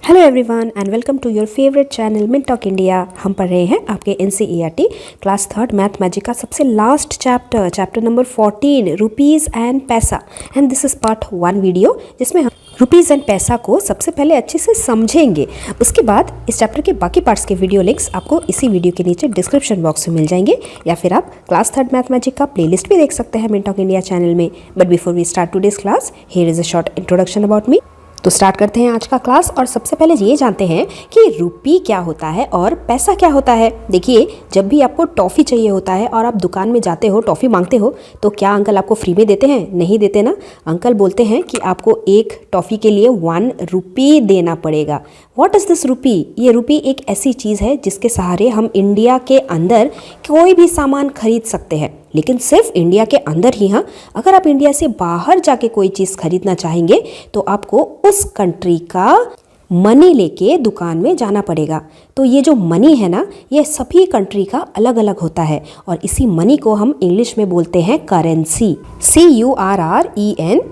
Hello everyone and welcome to your favourite channel mint talk India. हम पढ़ रहे हैं आपके NCERT class 3rd math magic का सबसे last chapter number 14 rupees and पैसा। And this is part 1 video जिसमें हम रुपीज़ एंड पैसा को सबसे पहले अच्छे से समझेंगे। उसके बाद इस चैप्टर के बाकी पार्ट्स के वीडियो लिंक्स आपको इसी वीडियो के नीचे डिस्क्रिप्शन बॉक्स में मिल जाएंगे, या फिर आप क्लास 3rd मैथ मैजिक का प्लेलिस्ट भी देख सकते हैं मिंट टॉक इंडिया चैनल में। But before we start today's class, here is a short introduction about me. तो स्टार्ट करते हैं आज का क्लास और सबसे पहले ये जानते हैं कि रुपी क्या होता है और पैसा क्या होता है। देखिए, जब भी आपको टॉफ़ी चाहिए होता है और आप दुकान में जाते हो, टॉफ़ी मांगते हो, तो क्या अंकल आपको फ्री में देते हैं? नहीं देते ना। अंकल बोलते हैं कि आपको एक टॉफ़ी के लिए 1 रुपी देना पड़ेगा। व्हाट इज़ दिस रुपी? ये रुपी एक ऐसी चीज़ है जिसके सहारे हम इंडिया के अंदर कोई भी सामान खरीद सकते हैं, लेकिन सिर्फ इंडिया के अंदर ही। हाँ, अगर आप इंडिया से बाहर जाके कोई चीज़ खरीदना चाहेंगे तो आपको उस कंट्री का मनी लेके दुकान में जाना पड़ेगा। तो ये जो मनी है ना, ये सभी कंट्री का अलग अलग होता है और इसी मनी को हम इंग्लिश में बोलते हैं करेंसी, CURRENCY।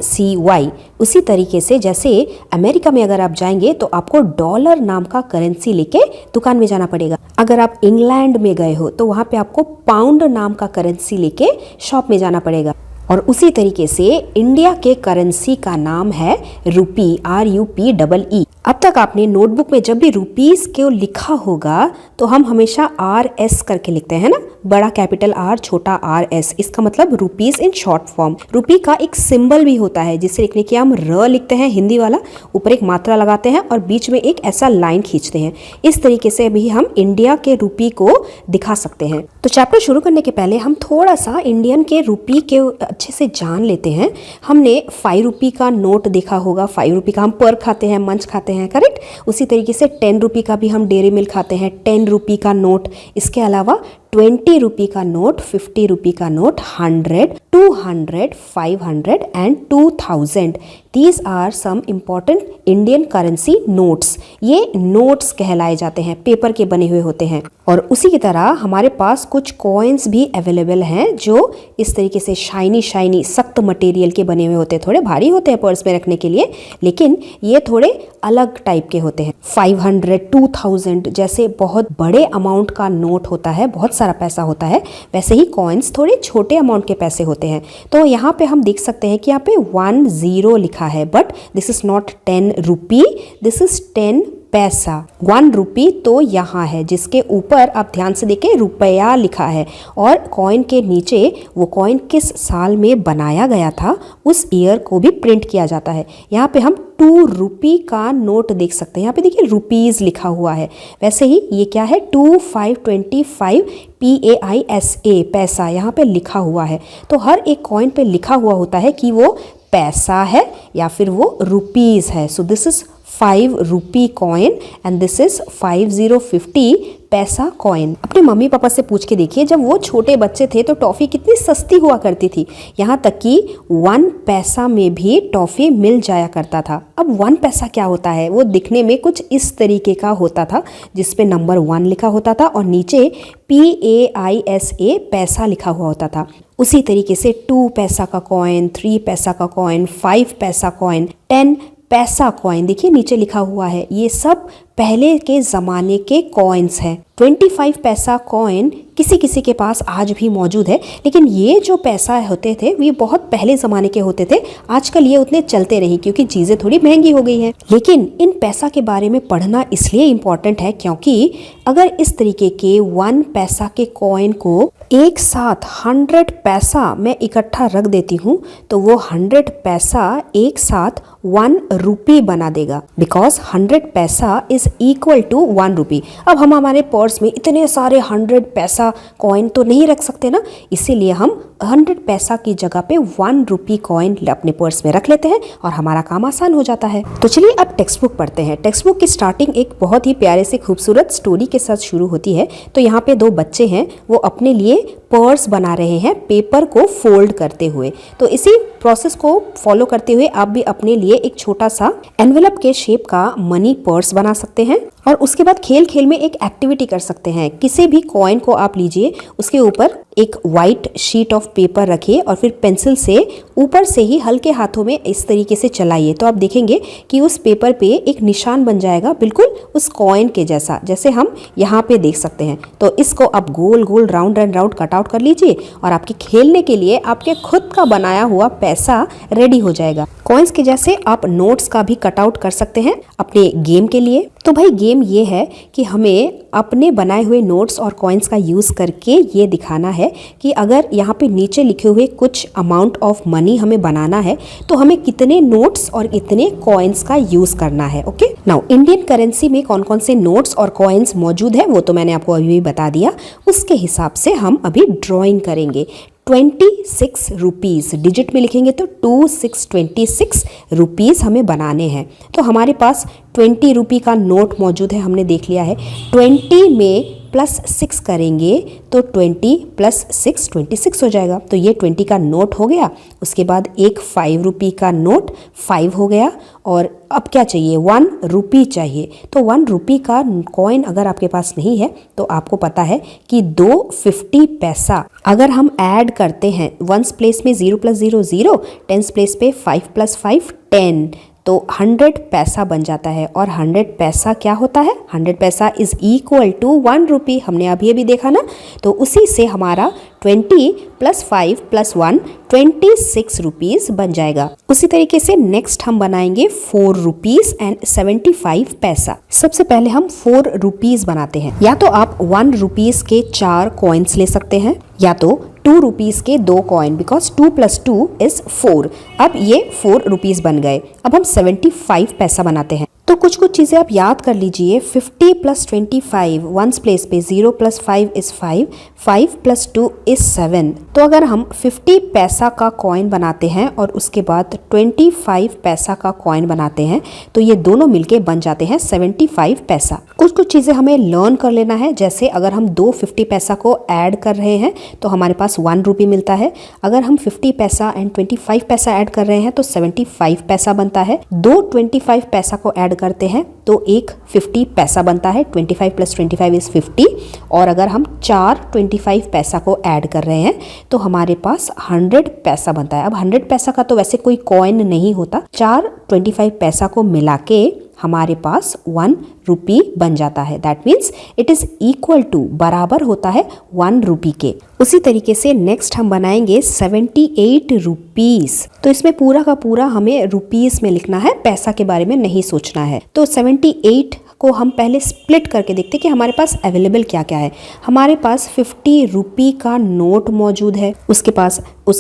उसी तरीके से जैसे अमेरिका में अगर आप जाएंगे तो आपको डॉलर नाम का करेंसी लेके दुकान में जाना पड़ेगा। अगर आप इंग्लैंड में गए हो तो वहाँ पे आपको पाउंड नाम का करेंसी लेके शॉप में जाना पड़ेगा। और उसी तरीके से इंडिया के करेंसी का नाम है रुपी, RUPEE। अब तक आपने नोटबुक में जब भी रुपीस को लिखा होगा तो हम हमेशा RS करके लिखते हैं ना, बड़ा कैपिटल R छोटा RS। इसका मतलब रुपीस इन शॉर्ट फॉर्म। रुपी का एक सिंबल भी होता है जिसे लिखने के हम र लिखते हैं, हिंदी वाला, ऊपर एक मात्रा लगाते हैं और बीच में एक ऐसा लाइन खींचते हैं। इस तरीके से भी हम इंडिया के रुपी को दिखा सकते हैं। तो चैप्टर शुरू करने के पहले हम थोड़ा सा इंडियन के रुपी के अच्छे से जान लेते हैं। हमने 5 रुपी का नोट देखा होगा। 5 रुपी का हम पर खाते हैं, मंच खाते हैं, करेक्ट। उसी तरीके से 10 रुपी का भी हम डेयरी मिल्क खाते हैं। 10 रुपी का नोट, इसके अलावा 20 रुपी का नोट, 50 रुपी का note, 100, 200, 500 and 2000। These are some important Indian currency notes. ये नोट्स कहलाए जाते हैं, पेपर के बने हुए होते हैं। और उसी की तरह हमारे पास कुछ कॉइन्स भी अवेलेबल हैं जो इस तरीके से शाइनी सख्त मटेरियल के बने हुए होते हैं। थोड़े भारी होते हैं पर्स में रखने के लिए, लेकिन ये थोड़े अलग टाइप के होते हैं। 500, 2000 जैसे बहुत बड़े अमाउंट का नोट होता है, बहुत सारा पैसा होता है। वैसे ही कॉइन्स थोड़े छोटे अमाउंट के पैसे होते हैं। तो यहाँ पे हम देख सकते हैं कि यहाँ पे 10 लिखा है, but this is not 10 rupee, this is 10 पैसा। 1 रुपी तो यहाँ है जिसके ऊपर आप ध्यान से देखें रुपया लिखा है, और कॉइन के नीचे वो कॉइन किस साल में बनाया गया था उस ईयर को भी प्रिंट किया जाता है। यहाँ पे हम 2 रुपी का नोट देख सकते हैं। यहाँ पे देखिए रुपीज़ लिखा हुआ है। वैसे ही ये क्या है, 2525 PAISA, पैसा यहाँ पे लिखा हुआ है। तो हर एक कॉइन पे लिखा हुआ होता है कि वो पैसा है या फिर वो रुपीज़ है। So this is 5 rupee coin and this is 5050 पैसा कॉइन। अपने मम्मी पापा से पूछ के देखिए, जब वो छोटे बच्चे थे तो टॉफ़ी कितनी सस्ती हुआ करती थी। यहाँ तक कि 1 पैसा में भी टॉफ़ी मिल जाया करता था। अब 1 पैसा क्या होता है? वो दिखने में कुछ इस तरीके का होता था जिसपे नंबर 1 लिखा होता था और नीचे PAISA पैसा लिखा हुआ होता था। उसी तरीके से 2 पैसा का कॉइन, 3 पैसा का कॉइन, 5 पैसा कॉइन, 10 पैसा कॉइन, देखिए नीचे लिखा हुआ है। ये सब पहले के ज़माने के कॉइन्स हैं। 25 पैसा कॉइन किसी किसी के पास आज भी मौजूद है, लेकिन ये जो पैसा होते थे ये बहुत पहले ज़माने के होते थे। आजकल ये उतने चलते नहीं क्योंकि चीज़ें थोड़ी महंगी हो गई हैं। लेकिन इन पैसा के बारे में पढ़ना इसलिए इम्पॉर्टेंट है क्योंकि अगर इस तरीके के 1 पैसा के कॉइन को एक साथ 100 पैसा मैं इकट्ठा रख देती हूँ तो वो 100 पैसा एक साथ 1 रुपी बना देगा, बिकॉज 100 पैसा इज इक्वल टू 1 रुपी। अब हम हमारे पर्स में इतने सारे 100 पैसा कॉइन तो नहीं रख सकते ना, इसीलिए हम 100 पैसा की जगह पे 1 रुपी कॉइन अपने पर्स में रख लेते हैं और हमारा काम आसान हो जाता है। तो चलिए अब टेक्स्ट बुक पढ़ते हैं। टेक्स्ट बुक की स्टार्टिंग एक बहुत ही प्यारे से खूबसूरत स्टोरी के साथ शुरू होती है। तो यहाँ पे 2 बच्चे हैं, वो अपने लिए पर्स बना रहे हैं पेपर को फोल्ड करते हुए। तो इसी प्रोसेस को फॉलो करते हुए आप भी अपने लिए एक छोटा सा एनवेलप के शेप का मनी पर्स बना सकते हैं और उसके बाद खेल खेल में एक एक्टिविटी कर सकते हैं। किसी भी कॉइन को आप लीजिए, उसके ऊपर एक वाइट शीट ऑफ पेपर रखिए और फिर पेंसिल से ऊपर से ही हल्के हाथों में इस तरीके से चलाइए, तो आप देखेंगे कि उस पेपर पे एक निशान बन जाएगा, बिल्कुल उस कॉइन के जैसा, जैसे हम यहाँ पे देख सकते हैं। तो इसको आप गोल गोल round and round cut out कर लीजिए और आपके खेलने के लिए आपके खुद का बनाया हुआ पैसा रेडी हो जाएगा। कॉइन्स के जैसे आप नोट्स का भी कट आउट कर सकते हैं अपने गेम के लिए। तो भाई गेम ये है कि हमें अपने बनाए हुए नोट्स और कॉइन्स का यूज़ करके ये दिखाना है कि अगर यहाँ पे नीचे लिखे हुए कुछ अमाउंट ऑफ मनी हमें बनाना है तो हमें कितने नोट्स और कितने कॉइन्स का यूज़ करना है। ओके, नाउ इंडियन करेंसी में कौन कौन से नोट्स और कॉइन्स मौजूद है वो तो मैंने आपको अभी भी बता दिया। उसके हिसाब से हम अभी ड्राइंग करेंगे। 26 रुपीज़ डिजिट में लिखेंगे तो 26 रुपीज़ हमें बनाने हैं। तो हमारे पास 20 रुपये का नोट मौजूद है, हमने देख लिया है। 20 में +6 करेंगे तो 20 + 6 26 हो जाएगा। तो ये 20 का नोट हो गया। उसके बाद एक 5 रुपये का नोट 5 हो गया। और अब क्या चाहिए, 1 रुपये चाहिए। तो 1 रुपये का कॉइन अगर आपके पास नहीं है तो आपको पता है कि 250 पैसा अगर हम ऐड करते हैं, 1s प्लेस में 0 + 0 0, 10s प्लेस पे 5 + 5 10, तो 100 पैसा बन जाता है। और 100 पैसा क्या होता है, 100 पैसा इज इक्वल टू 1 रुपये। हमने अभी देखा ना। तो उसी से हमारा 20 + 5 + 1 26 रुपीज़ बन जाएगा। उसी तरीके से नेक्स्ट हम बनाएंगे 4 रुपीज़ एंड 75 पैसा। सबसे पहले हम 4 रुपीज़ बनाते हैं। या तो आप 1 रुपीज़ के 4 कॉइन्स ले सकते हैं या तो 2 रुपीज़ के 2 कॉइन, बिकॉज 2 + 2 = 4। अब ये 4 रुपीज़ बन गए। अब हम 75 पैसा बनाते हैं। तो कुछ चीज़ें आप याद कर लीजिए। 50 + 25, 1s प्लेस पे 0 + 5 = 5, 5 + 2 = 7। तो अगर हम 50 पैसा का कॉइन बनाते हैं और उसके बाद 25 पैसा का कॉइन बनाते हैं तो ये दोनों मिलके बन जाते हैं 75 पैसा। कुछ चीज़ें हमें लर्न कर लेना है। जैसे अगर हम 2 50 पैसा को ऐड कर रहे हैं तो हमारे पास 1 रुपये मिलता है। अगर हम 50 पैसा एंड 25 पैसा ऐड कर रहे हैं तो 75 पैसा बनता है। 2 25 पैसा को ऐड करते हैं तो एक 50 पैसा बनता है। 25 + 25 = 50। और अगर हम 4 25 पैसा को ऐड कर रहे हैं तो हमारे पास 100 पैसा बनता है। अब 100 पैसा का तो वैसे कोई कॉइन नहीं होता। 4 25 पैसा को मिला के हमारे पास 1 रुपये बन जाता है। That means it is equal to, बराबर होता है 1 रुपये के। उसी तरीके से नेक्स्ट हम बनाएंगे 78 रुपीज़। तो इसमें पूरा का पूरा हमें रुपीज़ में लिखना है, पैसा के बारे में नहीं सोचना है। तो 78 को हम पहले स्प्लिट करके देखते हैं कि हमारे पास अवेलेबल क्या क्या है। हमारे पास 50 रुपये का नोट मौजूद है। उसके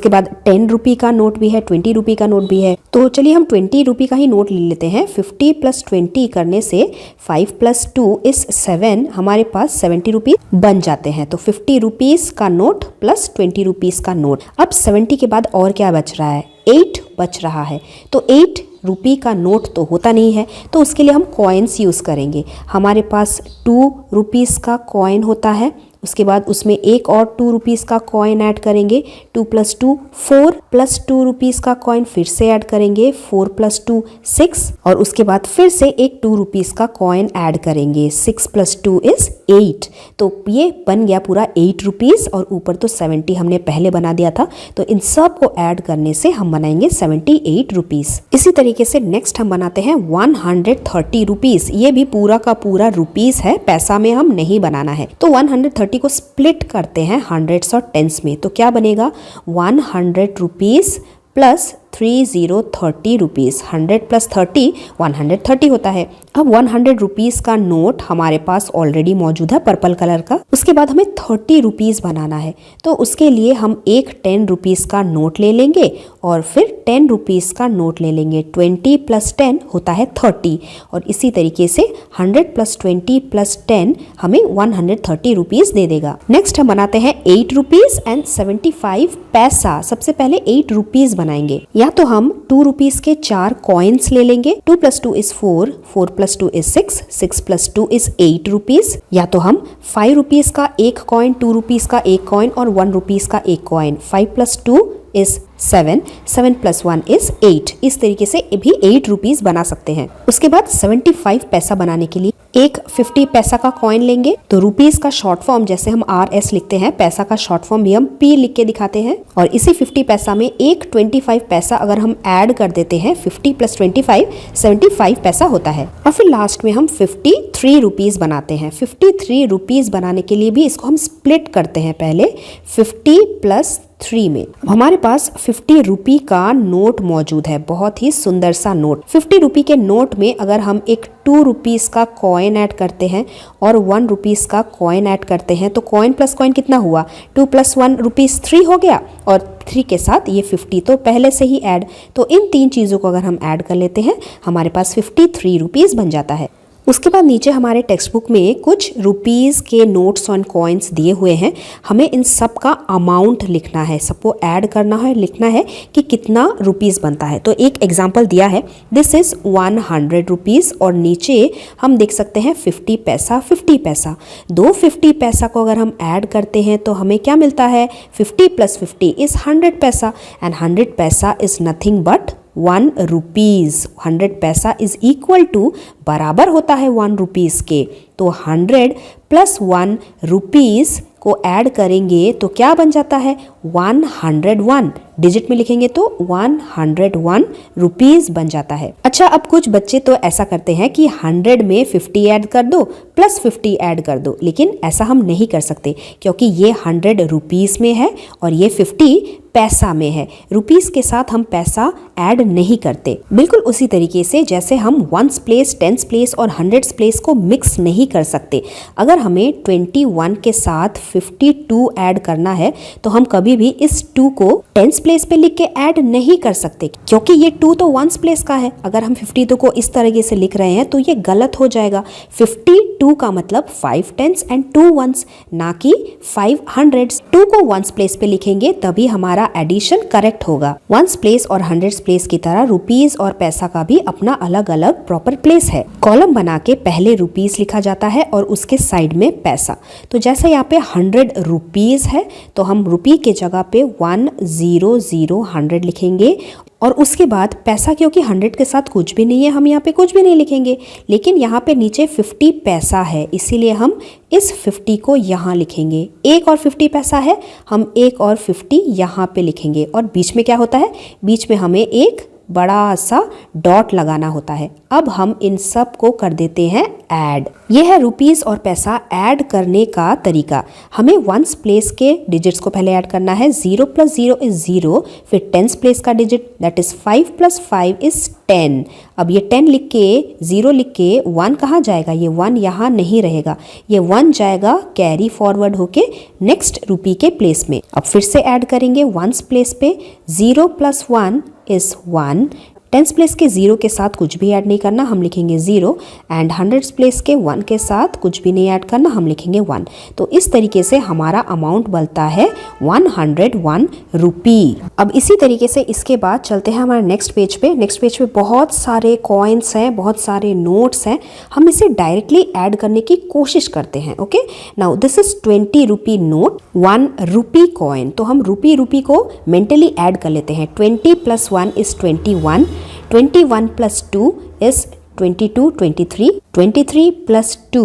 बाद 10 रुपये का नोट भी है, 20 रुपये का नोट भी है। तो चलिए हम 20 रुपये का ही नोट ले लेते हैं। 50 + 20 करने से 5 + 2 = 7, हमारे पास 70 रुपये बन जाते हैं। तो 50 रुपीज़ का नोट + 20 रुपीज़ का नोट। अब 70 के बाद और क्या बच रहा है, 8 बच रहा है। तो 8 रुपये का नोट तो होता नहीं है, तो उसके लिए हम कॉइन्स यूज़ करेंगे। हमारे पास 2 रुपीज़ का कॉइन होता है। उसके बाद उसमें एक और 2 रुपीज़ का कॉइन ऐड करेंगे। 2 + 2 4 + 2 रुपीज़ का कॉइन फिर से ऐड करेंगे। 4 + 2 6। और उसके बाद फिर से एक 2 रुपीज़ का कॉइन ऐड करेंगे। 6 + 2 = 8। तो ये बन गया पूरा 8 रुपीज़। और ऊपर तो 70 हमने पहले बना दिया था। तो इन सब को ऐड करने से हम बनाएंगे 78 रुपीज़। इसी तरीके से नेक्स्ट हम बनाते हैं 130 रुपीज़। ये भी पूरा का पूरा रुपीज़ है, पैसा में हम नहीं बनाना है। तो 130 को स्प्लिट करते हैं हंड्रेड्स और टेंस में। तो क्या बनेगा, 100 रुपीज़ + 30 रुपीज़। 100 + 30 130 होता है। अब 100 रुपीज़ का नोट हमारे पास ऑलरेडी मौजूद है पर्पल कलर का। उसके बाद हमें 30 रुपीज़ बनाना है। तो उसके लिए हम एक 10 रुपीज़ का नोट ले लेंगे और फिर 10 रुपीज़ का नोट ले लेंगे। 20 + 10 होता है 30। और इसी तरीके से 100 + 20 + 10 हमें 130 रुपीज़ दे देगा। नेक्स्ट हम बनाते हैं 8 रुपीज़ एंड 75 पैसा। सबसे पहले 8 रुपीज़ बनाएंगे। या तो हम 2 रुपीज़ के 4 कॉइन्स ले लेंगे। 2 + 2 = 4, 4 + 2 = 6, 6 + 2 = 8 रुपीज़। या तो हम 5 रुपीज़ का एक कॉइन, 2 रुपीज़ का एक कॉइन और 1 रुपीज़ का एक कॉइन। 5 + 2 = 7, 7 + 1 इज 8। इस तरीके से भी 8 रुपीज बना सकते हैं। उसके बाद 75 पैसा बनाने के लिए एक 50 पैसा का कॉइन लेंगे। तो रुपीज का शॉर्ट फॉर्म जैसे हम RS लिखते हैं, पैसा का शॉर्ट फॉर्म भी हम P लिख के दिखाते हैं। और इसी 50 पैसा में एक 25 पैसा अगर हम ऐड कर देते हैं, 50 + 25 75 पैसा होता है। और फिर लास्ट में हम 53 रुपीज बनाते हैं। 53 रुपीज बनाने के लिए भी इसको हम स्प्लिट करते हैं पहले 50 + 3 में। हमारे पास 50 रुपी का नोट मौजूद है, बहुत ही सुंदर सा नोट। 50 रुपी के नोट में अगर हम एक 2 रुपीज का कॉइन ऐड करते हैं और 1 रुपीज का कॉइन ऐड करते हैं तो कॉइन प्लस कॉइन कितना हुआ, 2 + 1 रुपीज 3 हो गया। और 3 के साथ ये 50 तो पहले से ही ऐड, तो इन 3 चीज़ों को अगर हम ऐड कर लेते हैं हमारे पास 53 रुपीज बन जाता है। उसके बाद नीचे हमारे टेक्स्ट बुक में कुछ रुपीस के नोट्स और कॉइन्स दिए हुए हैं। हमें इन सब का अमाउंट लिखना है, सबको ऐड करना है, लिखना है कि कितना रुपीस बनता है। तो एक एग्जांपल दिया है, दिस इज 100 रुपीस और नीचे हम देख सकते हैं 50 पैसा 50 पैसा। दो 50 पैसा को अगर हम ऐड करते हैं तो हमें क्या मिलता है, 50 + 50 इज 100 पैसा एंड 100 पैसा इज नथिंग बट 1 रुपीज। 100 पैसा इज इक्वल टू बराबर होता है 1 रुपीज के। तो 100 + 1 रुपीज को ऐड करेंगे तो क्या बन जाता है, 101। डिजिट में लिखेंगे तो 101 रुपीज बन जाता है। अच्छा, अब कुछ बच्चे तो ऐसा करते हैं कि 100 में 50 ऐड कर दो प्लस 50 ऐड कर दो, लेकिन ऐसा हम नहीं कर सकते क्योंकि ये 100 रुपीज में है और ये 50 पैसा में है। रुपीस के साथ हम पैसा ऐड नहीं करते। बिल्कुल उसी तरीके से जैसे हम वंस प्लेस, टेंस प्लेस और हंड्रेड्स प्लेस को मिक्स नहीं कर सकते। अगर हमें 21 के साथ 52 ऐड करना है तो हम कभी भी इस 2 को टेंस प्लेस पे लिख के ऐड नहीं कर सकते क्योंकि ये 2 तो वंस प्लेस का है। अगर हम 52 को इस तरीके से लिख रहे हैं तो ये गलत हो जाएगा। 52 का मतलब 5 टेंस एंड 2 वंस, ना कि 5 हंड्रेड्स। 2 को वंस प्लेस पे लिखेंगे तभी हमारा एडिशन करेक्ट होगा। वंस प्लेस और हंड्रेड्स प्लेस की तरह रुपीस और पैसा का भी अपना अलग अलग प्रॉपर प्लेस है। कॉलम बना के पहले रुपीस लिखा जाता है और उसके साइड में पैसा। तो जैसे यहाँ पे 100 रुपीस है तो हम रुपी के जगह पे 100 लिखेंगे और उसके बाद पैसा, क्योंकि 100 के साथ कुछ भी नहीं है हम यहाँ पे कुछ भी नहीं लिखेंगे, लेकिन यहाँ पे नीचे 50 पैसा है इसीलिए हम इस 50 को यहाँ लिखेंगे। एक और 50 पैसा है, हम एक और 50 यहाँ पे लिखेंगे और बीच में क्या होता है, बीच में हमें एक बड़ा सा डॉट लगाना होता है। अब हम इन सब को कर देते हैं ऐड। यह है रुपीस और पैसा ऐड करने का तरीका। हमें वंस प्लेस के डिजिट्स को पहले ऐड करना है। 0 + 0 इज 0। फिर टेंस प्लेस का डिजिट दैट इज 5 + 5 इज 10। अब ये 10 लिख के 0 लिख के 1 कहाँ जाएगा, ये 1 यहाँ नहीं रहेगा, ये 1 जाएगा कैरी फॉरवर्ड होके नेक्स्ट रुपी के प्लेस में। अब फिर से ऐड करेंगे वंस प्लेस पे। 0 + 1 इज 1। टेंस प्लेस के 0 के साथ कुछ भी ऐड नहीं करना, हम लिखेंगे 0 एंड हंड्रेड्स प्लेस के 1 के साथ कुछ भी नहीं ऐड करना, हम लिखेंगे 1। तो इस तरीके से हमारा अमाउंट बनता है 101 रुपी। अब इसी तरीके से इसके बाद चलते हैं हमारे नेक्स्ट पेज पे। नेक्स्ट पेज पे बहुत सारे कॉइन्स हैं, बहुत सारे नोट्स हैं। हम इसे डायरेक्टली ऐड करने की कोशिश करते हैं। Okay, now this is 20 rupee note, 1 rupee coin. तो हम रुपी को मेंटली ऐड कर लेते हैं। 20 + 1 इज 21। 21 + 2 is 22, 23, 23 + 2,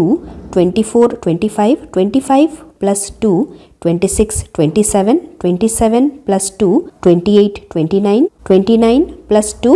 24, 25, 25 + 2, 26, 27, 27 + 2, 28, 29, 29 + 2,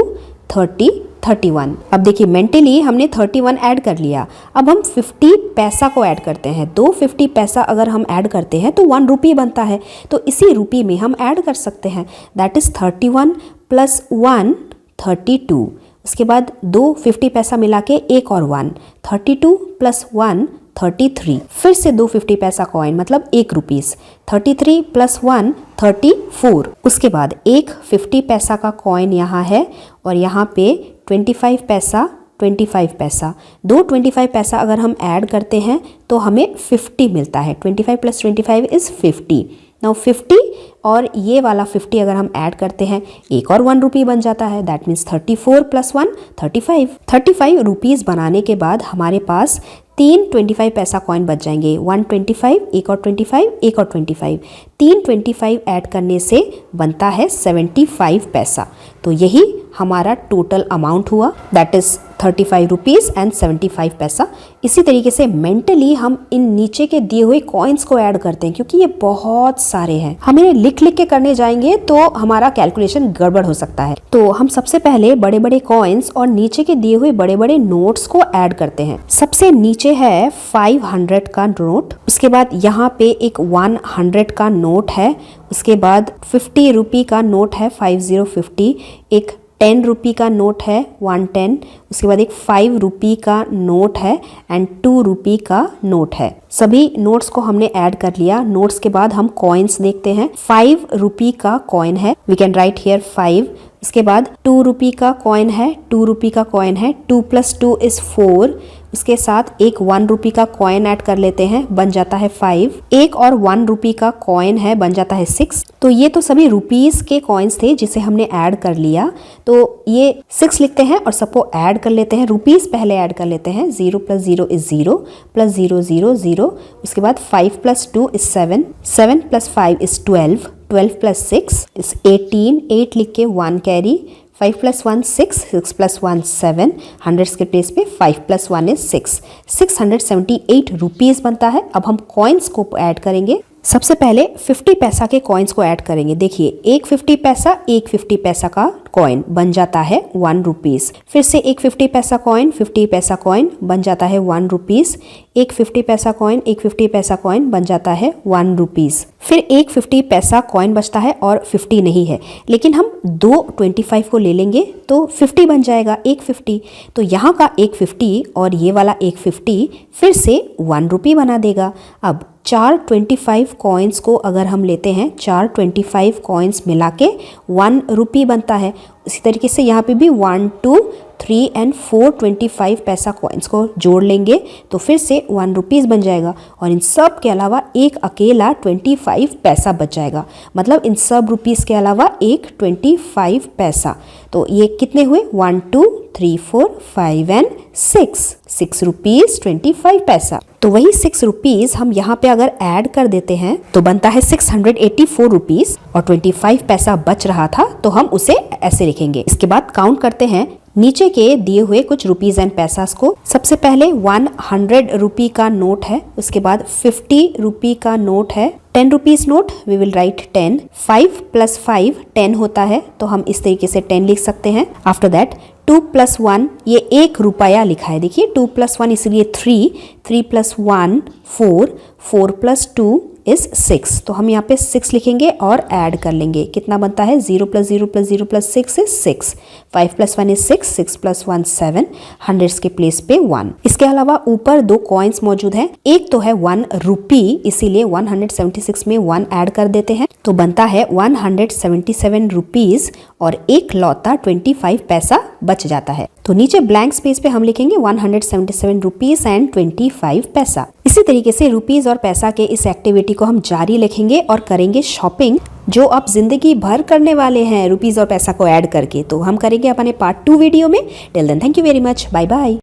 30, 31। अब देखिए मेंटली हमने 31 ऐड कर लिया। अब हम 50 पैसा को ऐड करते हैं। 2 50 पैसा अगर हम ऐड करते हैं तो 1 रुपी बनता है, तो इसी रुपी में हम ऐड कर सकते हैं। That is 31 + 1 32। उसके बाद 2 50 पैसा मिला के एक और 1, 32 + 1 33। फिर से 2 50 पैसा कॉइन मतलब 1 रुपीस। 33 + 1 34। उसके बाद एक 50 पैसा का कॉइन यहाँ है और यहाँ पे 25 पैसा 25 पैसा। 2 25 पैसा अगर हम ऐड करते हैं तो हमें 50 मिलता है। 25 + 25 इज 50। नाउ 50 और ये वाला 50 अगर हम ऐड करते हैं एक और 1 रुपी बन जाता है। That means 34 + 1 35। 35 रुपीज़ बनाने के बाद हमारे पास 3 25 पैसा कॉइन बच जाएंगे, 125, एक और 25, एक और 25, 3 25 ऐड करने से बनता है 75 पैसा। तो यही हमारा टोटल अमाउंट हुआ, दैट इज 35 रुपीज़ एंड 75 पैसा। इसी तरीके से मेंटली हम इन नीचे के दिए हुए कॉइन्स को ऐड करते हैं, क्योंकि ये बहुत सारे हैं, हम इन्हें लिख लिख के करने जाएंगे तो हमारा कैलकुलेशन गड़बड़ हो सकता है। तो हम सबसे पहले बड़े बड़े कॉइन्स और नीचे के दिए हुए बड़े बड़े नोट्स को ऐड करते हैं। सबसे नीचे है 500 का नोट, उसके बाद यहाँ पे एक 100 का नोट है, उसके बाद 50 रुपी का नोट है 5050, एक 10 रुपी का नोट है 110, उसके बाद एक 5 रुपी का नोट है एंड 2 रुपी का नोट है। सभी नोट्स को हमने ऐड कर लिया। नोट्स के बाद हम कॉइन्स देखते हैं। 5 रुपी का कॉइन है, वी कैन राइट हियर 5। उसके बाद 2 रुपी का कॉइन है, 2 रुपी का कॉइन है, 2 + 2 = 4। उसके साथ एक 1 रुपी का कॉइन ऐड कर लेते हैं, बन जाता है 5। एक और 1 रुपी का कॉइन है, बन जाता है 6। तो ये तो सभी रुपीस के कॉइन्स थे जिसे हमने ऐड कर लिया। तो ये 6 लिखते हैं और सबको ऐड कर लेते हैं। रुपीस पहले ऐड कर लेते हैं, 0 + 0 = 0, + 0 0 0। उसके बाद 5 + 2 = 7, 7 + 5 = 12, 12 + 6 = 18, 8 लिख के 1 कैरी, 5 + 1 6, 6 + 1 7, हंड्रेड्स के प्लेस पे 5 + 1 = 6, 678 रुपीज़ बनता है। अब हम कॉइन्स को ऐड करेंगे। सबसे पहले 50 पैसा के कॉइन्स को ऐड करेंगे। देखिए, एक 50 पैसा, एक 50 पैसा का कॉइन बन जाता है 1 रुपीज़। फिर से एक 50 पैसा कॉइन, 50 पैसा कॉइन बन जाता है 1 रुपीज़। एक 50 पैसा कॉइन, एक 50 पैसा कॉइन बन जाता है 1 रुपीज़। फिर एक 50 पैसा कॉइन बचता है और 50 नहीं है, लेकिन हम दो 25 को ले लेंगे तो 50 बन जाएगा, एक 50। तो यहाँ का एक 50 और ये वाला एक 50 फिर से 1 रुपी बना देगा। अब 4 25 कॉइन्स को अगर हम लेते हैं, 4 25 कॉइन्स मिला के 1 रुपी बनता है। इसी तरीके से यहाँ पे भी 1 2 3 एंड 4 25 पैसा कॉइन्स को जोड़ लेंगे तो फिर से 1 रुपीज़ बन जाएगा। और इन सब के अलावा एक अकेला 25 पैसा बच जाएगा, मतलब इन सब रुपीज़ के अलावा एक 25 पैसा। तो ये कितने हुए, 1 2 3 4 5 एंड 6 रुपीज़ 25 पैसा। तो वही 6 रुपीज़ हम यहाँ पे अगर ऐड कर देते हैं तो बनता है 684 रुपीज़ और 25 पैसा बच रहा था, तो हम उसे ऐसे लिखेंगे। इसके बाद काउंट करते हैं नीचे के दिए हुए कुछ रुपीज एंड पैसास को। सबसे पहले 100 रुपी का नोट है, उसके बाद 50 रुपी का नोट है, 10 rupees note, we will write 10, 5 + 5 10 होता है तो हम इस तरीके से 10 लिख सकते हैं। आफ्टर दैट 2 + 1, ये 1 रुपया लिखा है, देखिए 2 + 1 इसलिए 3, 3 + 1 4, 4 + 2 = 6। तो हम यहाँ पे 6 लिखेंगे और ऐड कर लेंगे, कितना बनता है, 0 + 0 + 0 + 6 = 6, 5 + 1 = 6, 6 + 1 7, हंड्रेड्स के प्लेस पे 1। इसके अलावा ऊपर 2 कॉइन्स मौजूद हैं, एक तो है 1 रुपी, इसीलिए 176 में 1 ऐड कर देते हैं तो बनता है 177 रुपीज़ और एक लौता 25 पैसा बच जाता है। तो नीचे ब्लैंक स्पेस पे हम लिखेंगे 177 रुपीज़ एंड 25 पैसा। इसी तरीके से रुपीज़ और पैसा के इस एक्टिविटी को हम जारी रखेंगे और करेंगे शॉपिंग, जो आप जिंदगी भर करने वाले हैं रुपीज़ और पैसा को ऐड करके। तो हम करेंगे अपने पार्ट 2 वीडियो में। Till then thank you very much, bye bye.